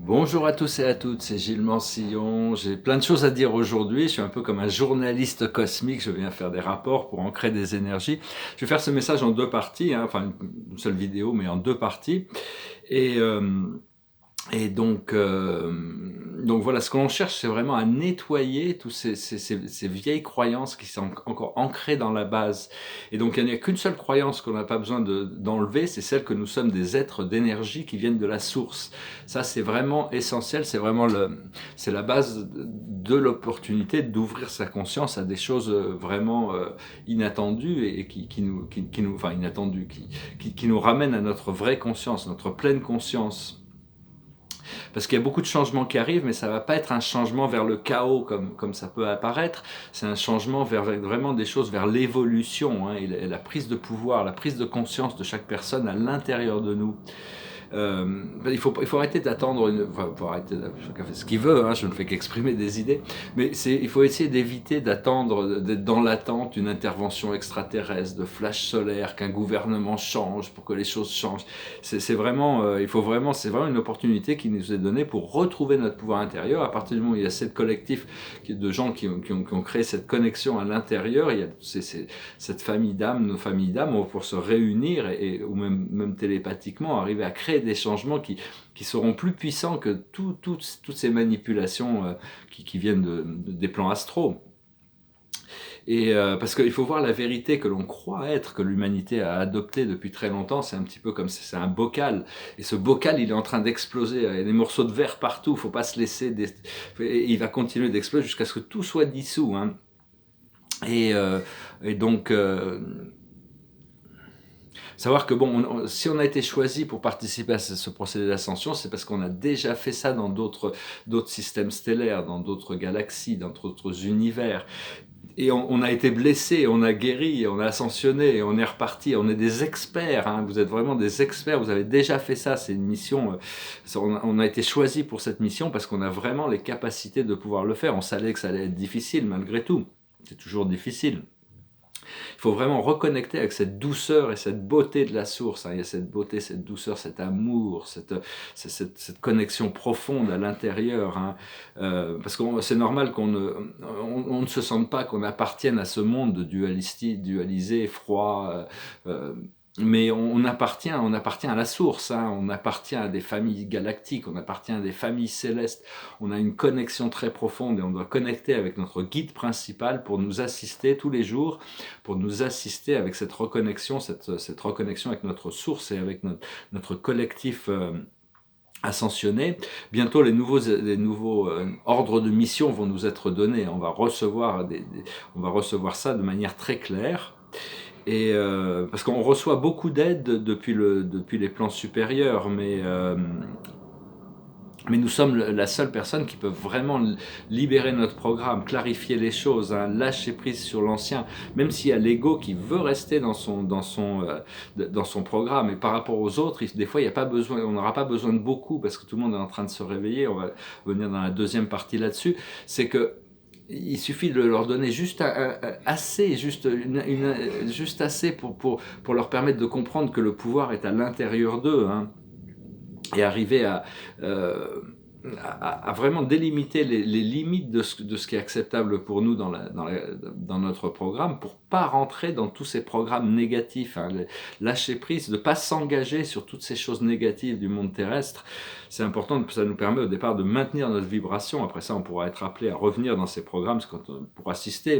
Bonjour à tous et à toutes, c'est Gilles Mansillon. J'ai plein de choses à dire aujourd'hui. Je suis un peu comme un journaliste cosmique. Je viens faire des rapports pour ancrer des énergies. Je vais faire ce message en deux parties, hein, enfin une seule vidéo, mais en deux parties. Et, euh, et donc voilà, ce que l'on cherche, c'est vraiment à nettoyer toutes ces vieilles croyances qui sont encore ancrées dans la base. Et donc il n'y a qu'une seule croyance qu'on n'a pas besoin d'enlever, c'est celle que nous sommes des êtres d'énergie qui viennent de la source. Ça, c'est vraiment essentiel, c'est la base de l'opportunité d'ouvrir sa conscience à des choses vraiment inattendues et enfin inattendues, qui nous ramènent à notre vraie conscience, notre pleine conscience. Parce qu'il y a beaucoup de changements qui arrivent, mais ça ne va pas être un changement vers le chaos comme ça peut apparaître. C'est un changement vers vraiment des choses vers l'évolution, hein, et la prise de pouvoir, la prise de conscience de chaque personne à l'intérieur de nous. Il faut arrêter d'attendre, faut arrêter, chacun fait ce qu'il veut, hein, je ne fais qu'exprimer des idées, mais il faut essayer d'éviter d'attendre, d'être dans l'attente d'une intervention extraterrestre, de flash solaire, qu'un gouvernement change pour que les choses changent. C'est vraiment, c'est vraiment une opportunité qui nous est donnée pour retrouver notre pouvoir intérieur. À partir du moment où il y a cette collectif de gens qui ont créé cette connexion à l'intérieur, il y a cette famille d'âmes, nos familles d'âmes, on va pouvoir se réunir ou même télépathiquement arriver à créer des changements qui seront plus puissants que toutes ces manipulations qui viennent des plans astraux. Parce qu'il faut voir la vérité que l'on croit être, que l'humanité a adoptée depuis très longtemps, c'est un petit peu comme c'est un bocal. Et ce bocal, il est en train d'exploser. Il y a des morceaux de verre partout, il ne faut pas se laisser... Il va continuer d'exploser jusqu'à ce que tout soit dissous. Hein. Et, euh, et donc... Savoir que bon, si on a été choisi pour participer à ce procédé d'ascension, c'est parce qu'on a déjà fait ça dans d'autres systèmes stellaires, dans d'autres galaxies, dans d'autres univers. Et on a été blessé, on a guéri, on a ascensionné, on est reparti, on est des experts, hein, vous êtes vraiment des experts, vous avez déjà fait ça, c'est une mission, on a été choisi pour cette mission parce qu'on a vraiment les capacités de pouvoir le faire. On savait que ça allait être difficile malgré tout, c'est toujours difficile. Il faut vraiment reconnecter avec cette douceur et cette beauté de la source. Hein. Il y a cette beauté, cette douceur, cet amour, cette connexion profonde à l'intérieur. Hein. Parce que c'est normal qu'on ne se sente pas qu'on appartienne à ce monde dualisé, froid, mais on appartient à la source, hein, on appartient à des familles galactiques, on appartient à des familles célestes, on a une connexion très profonde et on doit connecter avec notre guide principal pour nous assister tous les jours, pour nous assister avec cette reconnexion, cette reconnexion avec notre source et avec notre collectif ascensionné. Bientôt, les nouveaux ordres de mission vont nous être donnés, on va recevoir ça de manière très claire. Parce qu'on reçoit beaucoup d'aide depuis les plans supérieurs, mais nous sommes la seule personne qui peut vraiment libérer notre programme, clarifier les choses, hein, lâcher prise sur l'ancien, même s'il y a l'ego qui veut rester dans son programme. Et par rapport aux autres, des fois, il y a pas besoin, on n'aura pas besoin de beaucoup parce que tout le monde est en train de se réveiller. On va venir dans la deuxième partie là-dessus. C'est que il suffit de leur donner juste assez, juste assez pour leur permettre de comprendre que le pouvoir est à l'intérieur d'eux, hein, et arriver à vraiment délimiter les limites de ce qui est acceptable pour nous dans notre programme, pour pas rentrer dans tous ces programmes négatifs, hein, lâcher prise, de pas s'engager sur toutes ces choses négatives du monde terrestre. C'est important, ça nous permet au départ de maintenir notre vibration. Après ça, on pourra être appelé à revenir dans ces programmes pour assister,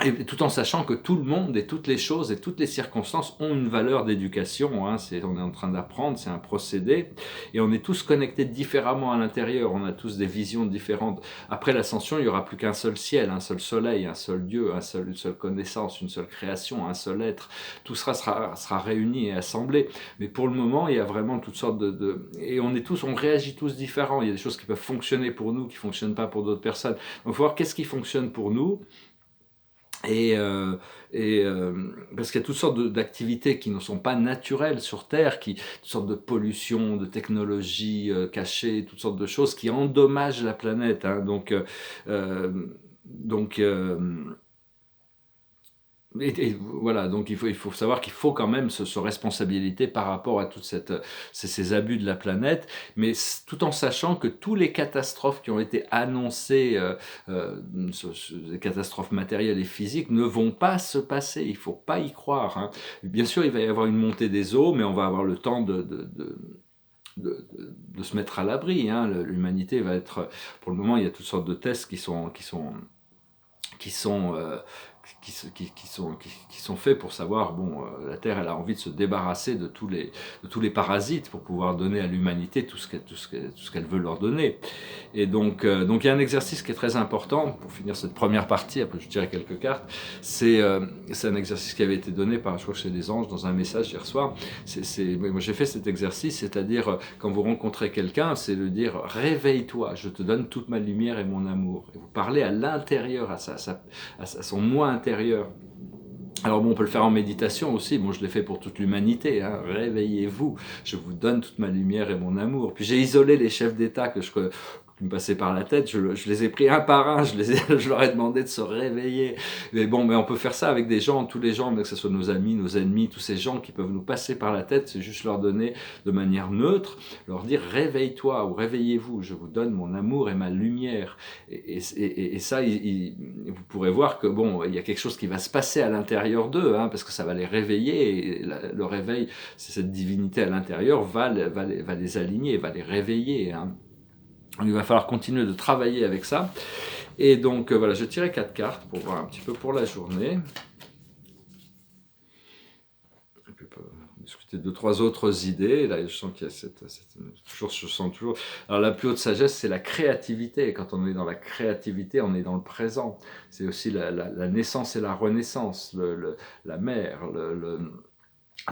et tout en sachant que tout le monde et toutes les choses et toutes les circonstances ont une valeur d'éducation. Hein. On est en train d'apprendre, c'est un procédé. Et on est tous connectés différemment à l'intérieur. On a tous des visions différentes. Après l'ascension, il n'y aura plus qu'un seul ciel, un seul soleil, un seul Dieu, une seule connaissance, une seule création, un seul être. Tout sera réuni et assemblé. Mais pour le moment, il y a vraiment toutes sortes Et on réagit tous différents. Il y a des choses qui peuvent fonctionner pour nous, qui ne fonctionnent pas pour d'autres personnes. Donc il faut voir qu'est-ce qui fonctionne pour nous. Et, euh, parce qu'il y a toutes sortes d'activités qui ne sont pas naturelles sur Terre, toutes sortes de pollution, de technologies cachées, toutes sortes de choses qui endommagent la planète. Hein. Donc, Voilà, donc il faut savoir qu'il faut quand même se responsabiliser par rapport à toute ces abus de la planète, mais tout en sachant que toutes les catastrophes qui ont été annoncées, des catastrophes matérielles et physiques, ne vont pas se passer. Il ne faut pas y croire, hein. Bien sûr, il va y avoir une montée des eaux, mais on va avoir le temps de se mettre à l'abri, hein. L'humanité va être, pour le moment, il y a toutes sortes de tests qui sont, qui sont faits pour savoir, bon, la Terre, elle a envie de se débarrasser de tous les parasites pour pouvoir donner à l'humanité tout ce qu'elle veut leur donner. Et donc il y a un exercice qui est très important pour finir cette première partie, après je dirai quelques cartes. C'est un exercice qui avait été donné par, je crois que c'est des anges, dans un message hier soir. Moi j'ai fait cet exercice, c'est-à-dire quand vous rencontrez quelqu'un, c'est de dire réveille-toi, je te donne toute ma lumière et mon amour. Et vous parlez à l'intérieur, à son moi intérieur. Alors bon, on peut le faire en méditation aussi, bon je l'ai fait pour toute l'humanité, hein. Réveillez-vous, je vous donne toute ma lumière et mon amour. Puis j'ai isolé les chefs d'État qui me passaient par la tête, je les ai pris un par un, je leur ai demandé de se réveiller. Mais bon, mais on peut faire ça avec des gens, tous les gens, que ce soit nos amis, nos ennemis, tous ces gens qui peuvent nous passer par la tête, c'est juste leur donner de manière neutre, leur dire réveille-toi ou réveillez-vous, je vous donne mon amour et ma lumière. Et ça, vous pourrez voir que bon, il y a quelque chose qui va se passer à l'intérieur d'eux, hein, parce que ça va les réveiller, et le réveil, c'est cette divinité à l'intérieur, va les aligner, va les réveiller, hein. Il va falloir continuer de travailler avec ça. Et donc voilà, je tirais 4 cartes pour voir un petit peu pour la journée. Et puis discuter 2-3 autres idées. Là, je sens qu'il y a je sens toujours. Alors la plus haute sagesse, c'est la créativité. Quand on est dans la créativité, on est dans le présent. C'est aussi la naissance et la renaissance, la mer,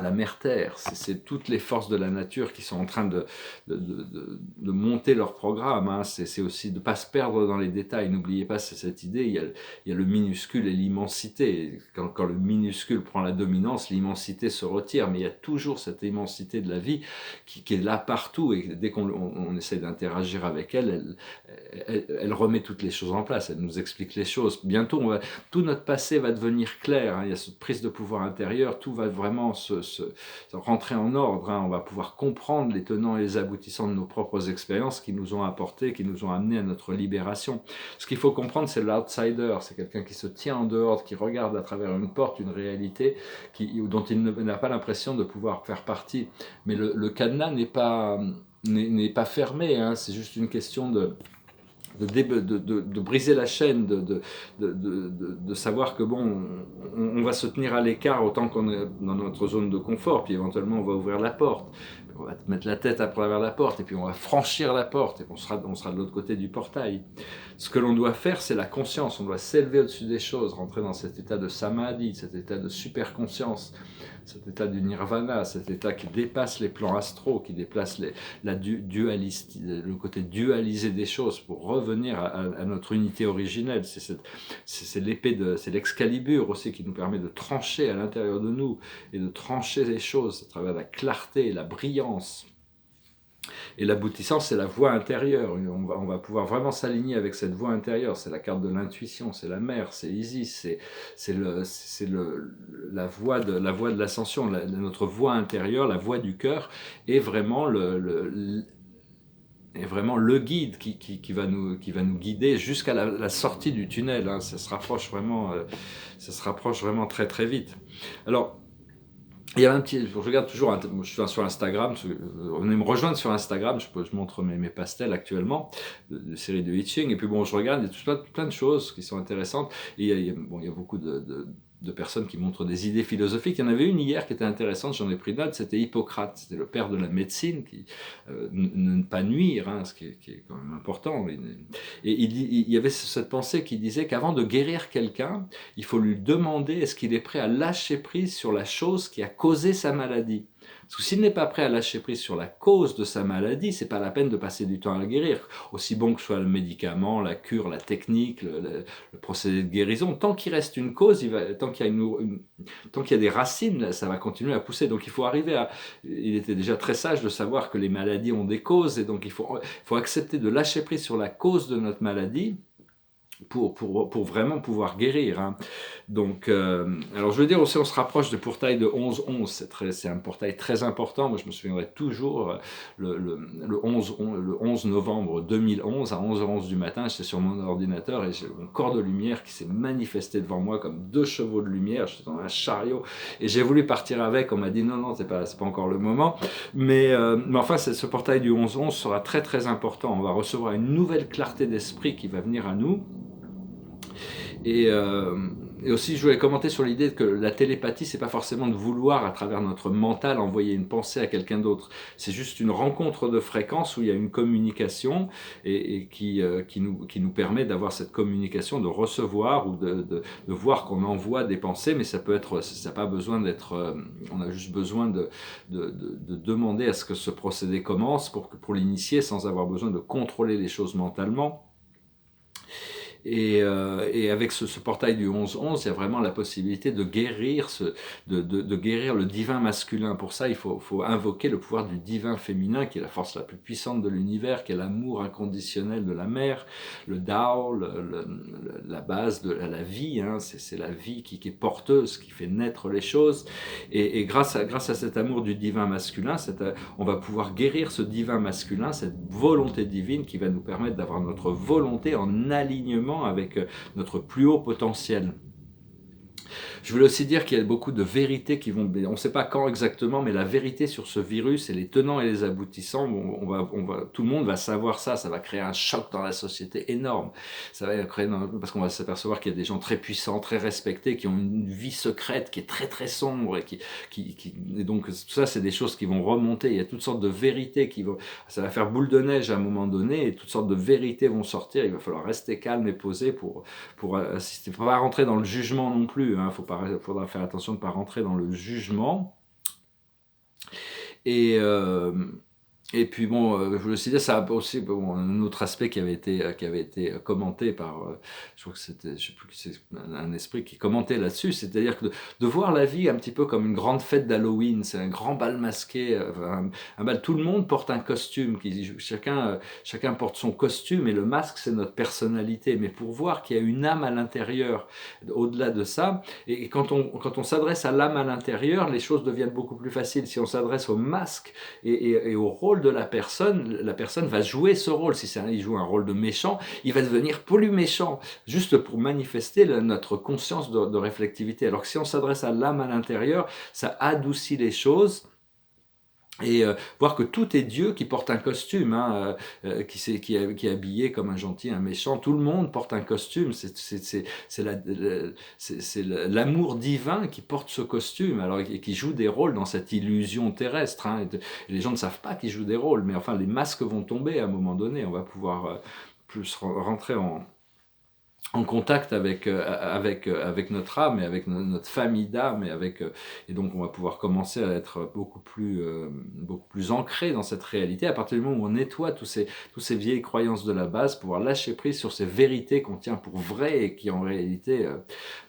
la mère Terre, c'est toutes les forces de la nature qui sont en train de monter leur programme, hein. C'est aussi de ne pas se perdre dans les détails. N'oubliez pas cette idée, il y a le minuscule et l'immensité. Quand le minuscule prend la dominance, l'immensité se retire, mais il y a toujours cette immensité de la vie qui est là partout, et dès qu'on essaie d'interagir avec elle remet toutes les choses en place, elle nous explique les choses. Bientôt, tout notre passé va devenir clair, hein. Il y a cette prise de pouvoir intérieure, tout va vraiment se rentrer en ordre, hein. On va pouvoir comprendre les tenants et les aboutissants de nos propres expériences qui nous ont apporté, qui nous ont amené à notre libération. Ce qu'il faut comprendre, c'est l'outsider, c'est quelqu'un qui se tient en dehors, qui regarde à travers une porte, une réalité dont il n'a pas l'impression de pouvoir faire partie. Mais le cadenas n'est pas fermé, hein. C'est juste une question de briser la chaîne, de savoir que bon, on va se tenir à l'écart autant qu'on est dans notre zone de confort, puis éventuellement on va ouvrir la porte, on va mettre la tête à travers la porte, et puis on va franchir la porte, et on sera de l'autre côté du portail. Ce que l'on doit faire, c'est la conscience, on doit s'élever au-dessus des choses, rentrer dans cet état de samadhi, cet état de super conscience, cet état du nirvana, cet état qui dépasse les plans astraux, qui dépasse le côté dualisé des choses pour revenir à notre unité originelle. C'est l'Excalibur aussi qui nous permet de trancher à l'intérieur de nous et de trancher les choses à travers la clarté, la brillance. Et l'aboutissant, c'est la voie intérieure. On va pouvoir vraiment s'aligner avec cette voie intérieure. C'est la carte de l'intuition, c'est la mer, c'est Isis, c'est la voie de l'ascension, notre voie intérieure, la voie du cœur, est vraiment le guide qui va nous guider jusqu'à la sortie du tunnel, hein. Ça se rapproche vraiment très très vite. Alors, il y a un petit, je regarde toujours, je suis sur Instagram, on me rejoindre sur Instagram, je montre mes pastels actuellement, de séries de hitching, et puis bon, je regarde, il y a plein de choses qui sont intéressantes, et il y a beaucoup de personnes qui montrent des idées philosophiques. Il y en avait une hier qui était intéressante, j'en ai pris note, c'était Hippocrate, c'était le père de la médecine, qui ne pas nuire, hein, ce qui est quand même important. Et il y avait cette pensée qui disait qu'avant de guérir quelqu'un, il faut lui demander est-ce qu'il est prêt à lâcher prise sur la chose qui a causé sa maladie. Parce que s'il n'est pas prêt à lâcher prise sur la cause de sa maladie, c'est pas la peine de passer du temps à la guérir. Aussi bon que soit le médicament, la cure, la technique, le procédé de guérison, tant qu'il reste une cause, tant qu'il y a des racines, ça va continuer à pousser. Donc il faut arriver à... Il était déjà très sage de savoir que les maladies ont des causes, et donc il faut accepter de lâcher prise sur la cause de notre maladie, pour vraiment pouvoir guérir, hein. Donc, alors je veux dire aussi, on se rapproche du portail de 11-11, c'est un portail très important. Moi, je me souviendrai toujours, le 11 novembre 2011, à 11h11 du matin, j'étais sur mon ordinateur et j'ai mon corps de lumière qui s'est manifesté devant moi comme 2 chevaux de lumière. J'étais dans un chariot et j'ai voulu partir avec. On m'a dit: «Non, non, c'est pas encore le moment». Mais enfin, ce portail du 11-11 sera très, très important. On va recevoir une nouvelle clarté d'esprit qui va venir à nous. Et, euh, et aussi, je voulais commenter sur l'idée que la télépathie, c'est pas forcément de vouloir, à travers notre mental, envoyer une pensée à quelqu'un d'autre. C'est juste une rencontre de fréquences où il y a une communication et qui nous permet d'avoir cette communication, de recevoir ou de voir qu'on envoie des pensées, mais ça peut être, ça n'a pas besoin d'être, on a juste besoin de demander à ce que ce procédé commence pour l'initier sans avoir besoin de contrôler les choses mentalement. Et avec ce portail du 11-11, il y a vraiment la possibilité de guérir, de guérir le divin masculin. Pour ça, il faut invoquer le pouvoir du divin féminin, qui est la force la plus puissante de l'univers, qui est l'amour inconditionnel de la mère, le Tao, la base de la vie. Hein, c'est la vie qui est porteuse, qui fait naître les choses. Et grâce à cet amour du divin masculin, on va pouvoir guérir ce divin masculin, cette volonté divine qui va nous permettre d'avoir notre volonté en alignement avec notre plus haut potentiel. Je voulais aussi dire qu'il y a beaucoup de vérités qui vont... On ne sait pas quand exactement, mais la vérité sur ce virus et les tenants et les aboutissants, tout le monde va savoir ça. Ça va créer un choc dans la société énorme. Ça va créer, parce qu'on va s'apercevoir qu'il y a des gens très puissants, très respectés, qui ont une vie secrète qui est très très sombre. Et donc tout ça, c'est des choses qui vont remonter. Il y a toutes sortes de vérités qui vont... Ça va faire boule de neige à un moment donné et toutes sortes de vérités vont sortir. Il va falloir rester calme et posé pour assister. Il ne faut pas rentrer dans le jugement non plus. Hein. Faudra faire attention de ne pas rentrer dans le jugement. Et, euh, et puis bon, je voulais aussi dire, ça a aussi un autre aspect qui avait été commenté par, je crois que c'était, je sais plus, c'est un esprit qui commentait là-dessus, c'est-à-dire que de voir la vie un petit peu comme une grande fête d'Halloween, c'est un grand bal masqué, un bal, tout le monde porte un costume, chacun porte son costume et le masque c'est notre personnalité, mais pour voir qu'il y a une âme à l'intérieur, au-delà de ça, et quand on s'adresse à l'âme à l'intérieur, les choses deviennent beaucoup plus faciles. Si on s'adresse au masque et au rôle de la personne va jouer ce rôle. Si il joue un rôle de méchant, il va devenir plus méchant, juste pour manifester notre conscience de réflectivité. Alors que si on s'adresse à l'âme à l'intérieur, ça adoucit les choses. Et voir que tout est Dieu qui porte un costume, hein, qui est habillé comme un gentil, un méchant. Tout le monde porte un costume. C'est l'amour divin qui porte ce costume, alors et qui joue des rôles dans cette illusion terrestre. Hein, et les gens ne savent pas qu'ils jouent des rôles, mais enfin les masques vont tomber à un moment donné. On va pouvoir plus rentrer en contact avec notre âme et avec notre famille d'âme et donc on va pouvoir commencer à être beaucoup plus ancré dans cette réalité à partir du moment où on nettoie tous ces vieilles croyances de la base, pouvoir lâcher prise sur ces vérités qu'on tient pour vraies et qui en réalité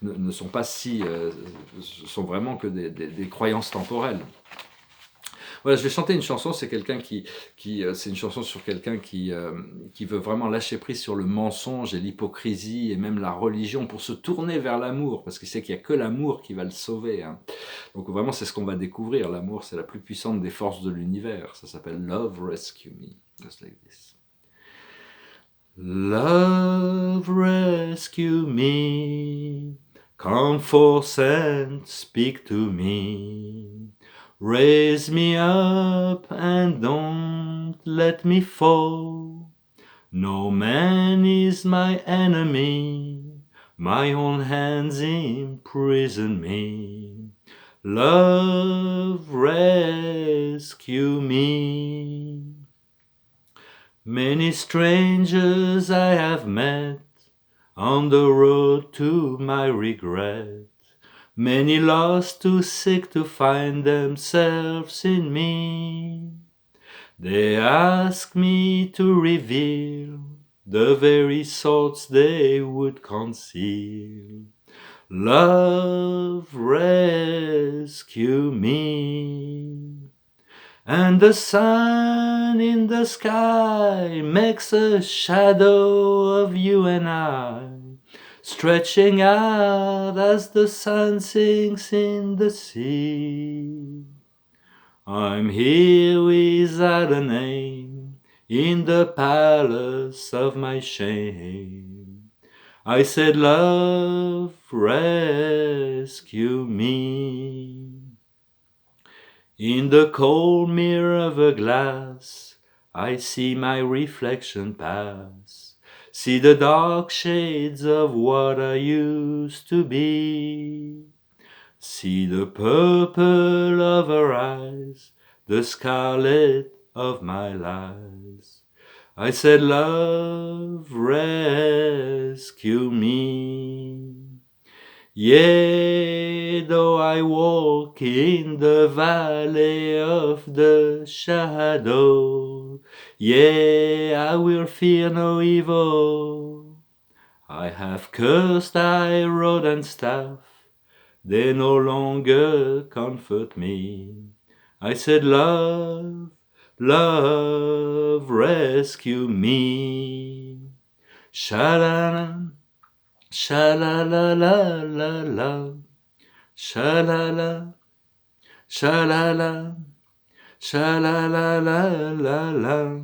ne sont pas sont vraiment que des croyances temporelles. Voilà, je vais chanter une chanson, c'est c'est une chanson sur quelqu'un qui veut vraiment lâcher prise sur le mensonge et l'hypocrisie et même la religion pour se tourner vers l'amour, parce qu'il sait qu'il n'y a que l'amour qui va le sauver. Hein. Donc vraiment, c'est ce qu'on va découvrir. L'amour, c'est la plus puissante des forces de l'univers. Ça s'appelle Love Rescue Me, just like this. Love rescue me, come forth and speak to me. Raise me up and don't let me fall. No man is my enemy, my own hands imprison me. Love rescue me. Many strangers I have met on the road to my regret. Many lost to seek to find themselves in me. They ask me to reveal the very thoughts they would conceal. Love rescue me. And the sun in the sky makes a shadow of you and I, stretching out as the sun sinks in the sea. I'm here without a name in the palace of my shame. I said, love, rescue me. In the cold mirror of a glass, I see my reflection pass. See the dark shades of what I used to be. See the purple of her eyes, the scarlet of my lies. I said, love, rescue me. Yea, though I walk in the valley of the shadow, yea, I will fear no evil. I have cursed thy rod and staff, they no longer comfort me. I said, love, love, rescue me. Sha-la-la, sha-la-la-la-la-la, sha-la-la, sha-la-la, sha-la-la-la-la-la.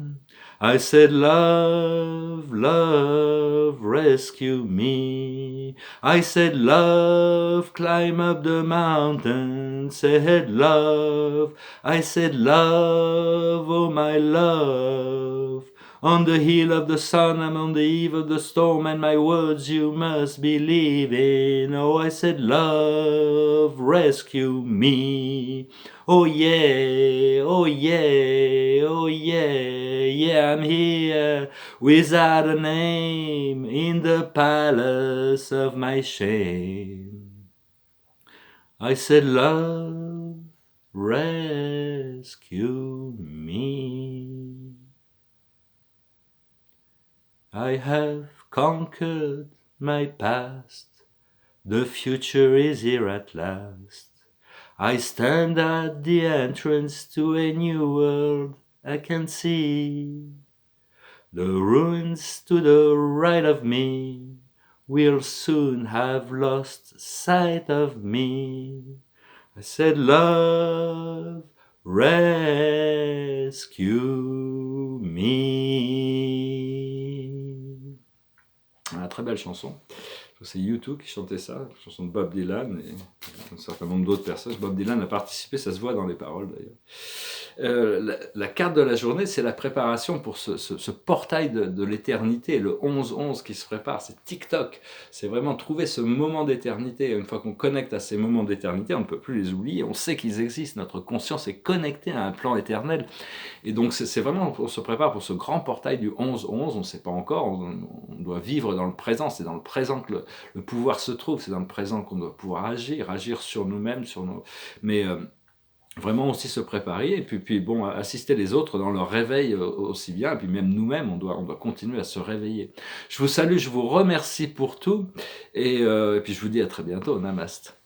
I said, love, love, rescue me. I said, love, climb up the mountain. Said, love, I said, love, oh my love. On the hill of the sun, I'm on the eve of the storm, and my words you must believe in. Oh, I said, love, rescue me. Oh yeah, oh yeah, oh yeah, yeah, I'm here without a name in the palace of my shame. I said, love, rescue me. I have conquered my past, the future is here at last. I stand at the entrance to a new world I can see. The ruins to the right of me will soon have lost sight of me. I said, love, rescue me. Ah, très belle chanson. C'est U2 qui chantait ça, une chanson de Bob Dylan et un certain nombre d'autres personnes. Bob Dylan a participé, ça se voit dans les paroles d'ailleurs. La carte de la journée, c'est la préparation pour ce portail de l'éternité, le 11-11 qui se prépare, c'est TikTok. C'est vraiment trouver ce moment d'éternité. Une fois qu'on connecte à ces moments d'éternité, on ne peut plus les oublier, on sait qu'ils existent, notre conscience est connectée à un plan éternel. Et donc c'est vraiment, on se prépare pour ce grand portail du 11-11, on ne sait pas encore, on doit vivre dans le présent, c'est dans le présent que le pouvoir se trouve, c'est dans le présent qu'on doit pouvoir agir sur nous-mêmes, mais vraiment aussi se préparer, et puis bon, assister les autres dans leur réveil aussi bien, et puis même nous-mêmes, on doit continuer à se réveiller. Je vous salue, je vous remercie pour tout, et puis je vous dis à très bientôt, Namaste.